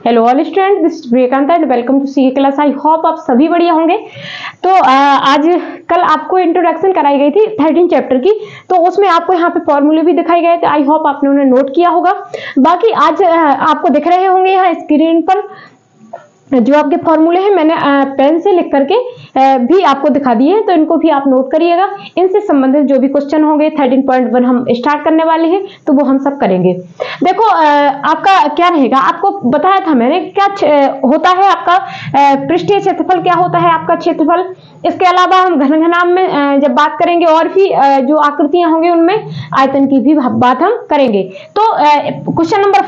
Hello all student, this is Vivekanta and welcome to CA class. I hope आप सभी बढ़िया होंगे। तो आज कल आपको इंट्रोडक्शन कराई गई थी 13 चैप्टर की, तो उसमें आपको यहाँ पे फॉर्मूले भी दिखाए गए थे। आई होप आपने उन्हें नोट किया होगा। बाकी आज आपको दिख रहे होंगे यहाँ स्क्रीन पर जो आपके फॉर्मूले हैं, मैंने पेन से लिख करके भी आपको दिखा दिए हैं, तो इनको भी आप नोट करिएगा। इनसे संबंधित जो भी क्वेश्चन होंगे 13.1 हम स्टार्ट करने वाले हैं, तो वो हम सब करेंगे। देखो आपका क्या रहेगा, आपको बताया था मैंने क्या होता है आपका पृष्ठीय क्षेत्रफल, क्या होता है आपका क्षेत्रफल। इसके अलावा हम घनघनाभ में जब बात करेंगे और भी जो आकृतियां होंगी उनमें आयतन की भी बात हम करेंगे। तो क्वेश्चन नंबर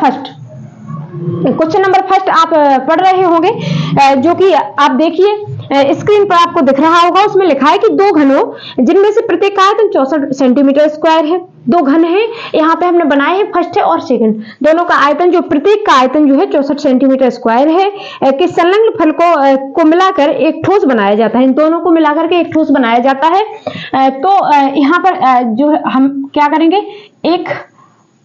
फर्स्ट आप पढ़ रहे होंगे, जो कि आप देखिए स्क्रीन पर आपको दिख रहा होगा। उसमें लिखा है कि दो घनों जिनमें से प्रत्येक का आयतन 64 सेंटीमीटर स्क्वायर है। दो घन हैं, यहाँ पे हमने बनाए हैं फर्स्ट है और सेकंड, दोनों का आयतन जो प्रत्येक का आयतन जो है 64 सेंटीमीटर स्क्वायर है कि संलग्न फल को मिलाकर एक ठोस बनाया जाता है। इन दोनों को मिलाकर के एक ठोस बनाया जाता है। तो यहाँ पर जो हम क्या करेंगे, एक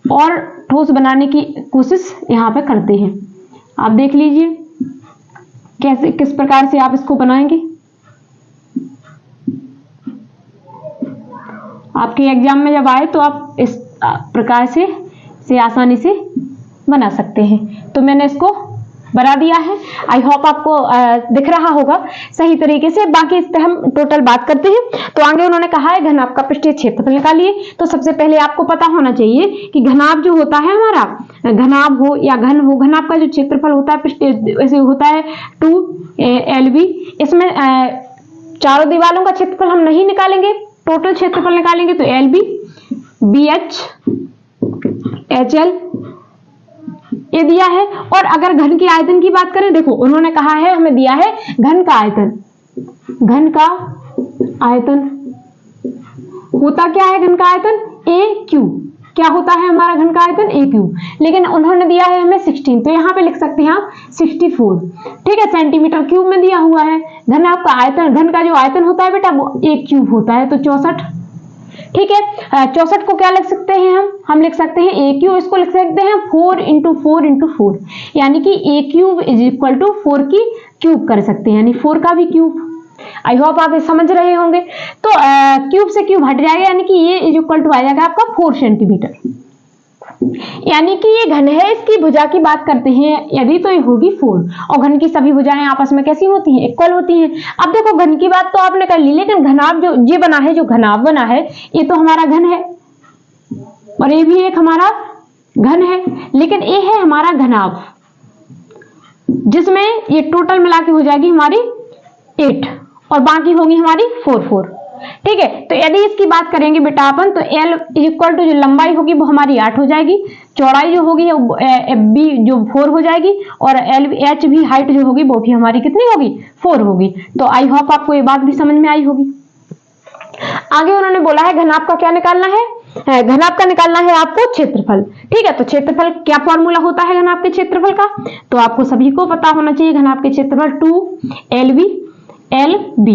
और ठोस बनाने की कोशिश यहाँ पे करते हैं। आप देख लीजिए कैसे किस प्रकार से आप इसको बनाएंगे। आपके एग्जाम में जब आए तो आप इस प्रकार से आसानी से बना सकते हैं। तो मैंने इसको बना दिया है। आई होप आपको दिख रहा होगा सही तरीके से। बाकी इस पे हम टोटल बात करते हैं। तो आगे उन्होंने कहा है घनाभ का पृष्ठीय क्षेत्रफल निकालिए। तो सबसे पहले आपको पता होना चाहिए कि घनाभ जो होता है हमारा, घनाभ हो या घन हो, घनाभ का जो क्षेत्रफल होता है पृष्ठीय वैसे होता है 2LB। इसमें चारों दीवारों का क्षेत्रफल हम नहीं निकालेंगे, टोटल क्षेत्रफल निकालेंगे। तो LB, BH, HL ये दिया है। और अगर घन के आयतन की बात करें, देखो उन्होंने कहा है, हमें दिया है घन का आयतन। घन का आयतन होता क्या है, घन का आयतन AQ। क्या होता है हमारा घन का आयतन AQ, लेकिन उन्होंने दिया है हमें 16, तो यहाँ पे लिख सकते हैं आप 64। ठीक है, सेंटीमीटर क्यूब में दिया हुआ है। घन आपका आयतन, घन का जो आयतन होता है बेटा वो AQ होता है, तो 64। ठीक है, 64 को क्या लिख सकते हैं हम लिख सकते हैं AQ, इसको लिख सकते हैं 4 × 4 × 4, यानी कि AQ = 4 की क्यूब कर सकते हैं, यानी 4 का भी क्यूब। आई होप आप समझ रहे होंगे। तो क्यूब से क्यूब हट जाएगा, यानी कि ये = आ जाएगा आपका 4 सेंटीमीटर, यानी कि ये घन है। इसकी भुजा की बात करते हैं यदि, तो ये होगी 4। और घन की सभी भुजाएं आपस में कैसी होती हैं, इक्वल होती हैं। अब देखो घन की बात तो आपने कर ली, लेकिन घनाभ जो ये बना है, जो घनाभ बना है, ये तो हमारा घन है और ये भी एक हमारा घन है, लेकिन ये है हमारा घनाभ, जिसमें ये टोटल मिला के हो जाएगी हमारी 8 और बाकी होगी हमारी 4। ठीक है, तो यदि इसकी बात करेंगे बेटा अपन, तो L = जो लंबाई होगी वो हमारी 8 हो जाएगी, चौड़ाई जो होगी B जो 4 हो जाएगी, और H भी हाइट जो होगी वो भी हमारी कितनी होगी, 4 होगी। तो आई होप आपको ये बात भी समझ में आई होगी। आगे उन्होंने बोला है घनाभ का क्या निकालना है, घनाभ का निकालना है आपको क्षेत्रफल। ठीक है, तो क्षेत्रफल क्या फॉर्मूला होता है घनाभ के क्षेत्रफल का, तो आपको सभी को पता होना चाहिए। घनाभ के क्षेत्रफल 2LB, LB,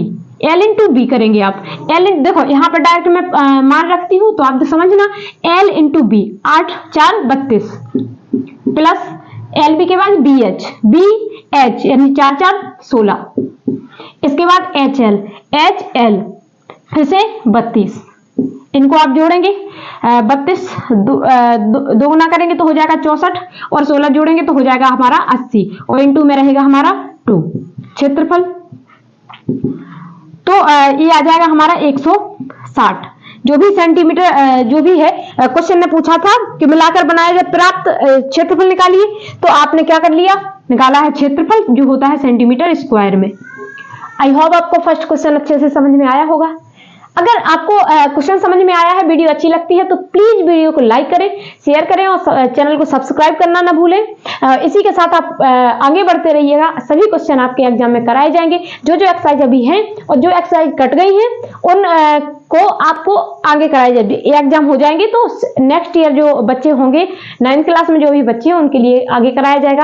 L × B करेंगे आप। देखो यहाँ पर डायरेक्ट मैं मान रखती हूँ, तो आप समझना L × B 8 × 4 32 प्लस LB के बाद BH यानी 4 × 4 16। इसके बाद HL फिर से 32, इनको आप जोड़ेंगे 32 दो गुना करेंगे तो हो जाएगा 64, और 16 जोड़ेंगे तो हो जाएगा हमारा 80, और इनटू में रहेगा हमारा 2 क्षेत्रफल। तो ये आ जाएगा हमारा 160। जो भी सेंटीमीटर जो भी है, क्वेश्चन ने पूछा था कि मिलाकर बनाया जाए प्राप्त क्षेत्रफल निकालिए, तो आपने क्या कर लिया, निकाला है क्षेत्रफल जो होता है सेंटीमीटर स्क्वायर में। आई होप आपको फर्स्ट क्वेश्चन अच्छे से समझ में आया होगा। अगर आपको क्वेश्चन समझ में आया है, वीडियो अच्छी लगती है, तो प्लीज वीडियो को लाइक करें, शेयर करें और चैनल को सब्सक्राइब करना ना भूलें। इसी के साथ आप आगे बढ़ते रहिएगा। सभी क्वेश्चन आपके एग्जाम में कराए जाएंगे। जो एक्सरसाइज अभी हैं और जो एक्सरसाइज कट गई हैं उन को आपको आगे कराए जाएंगे। एग्जाम हो जाएंगे तो नेक्स्ट ईयर जो बच्चे होंगे 9th क्लास में, जो भी बच्चे हैं उनके लिए आगे कराया जाएगा।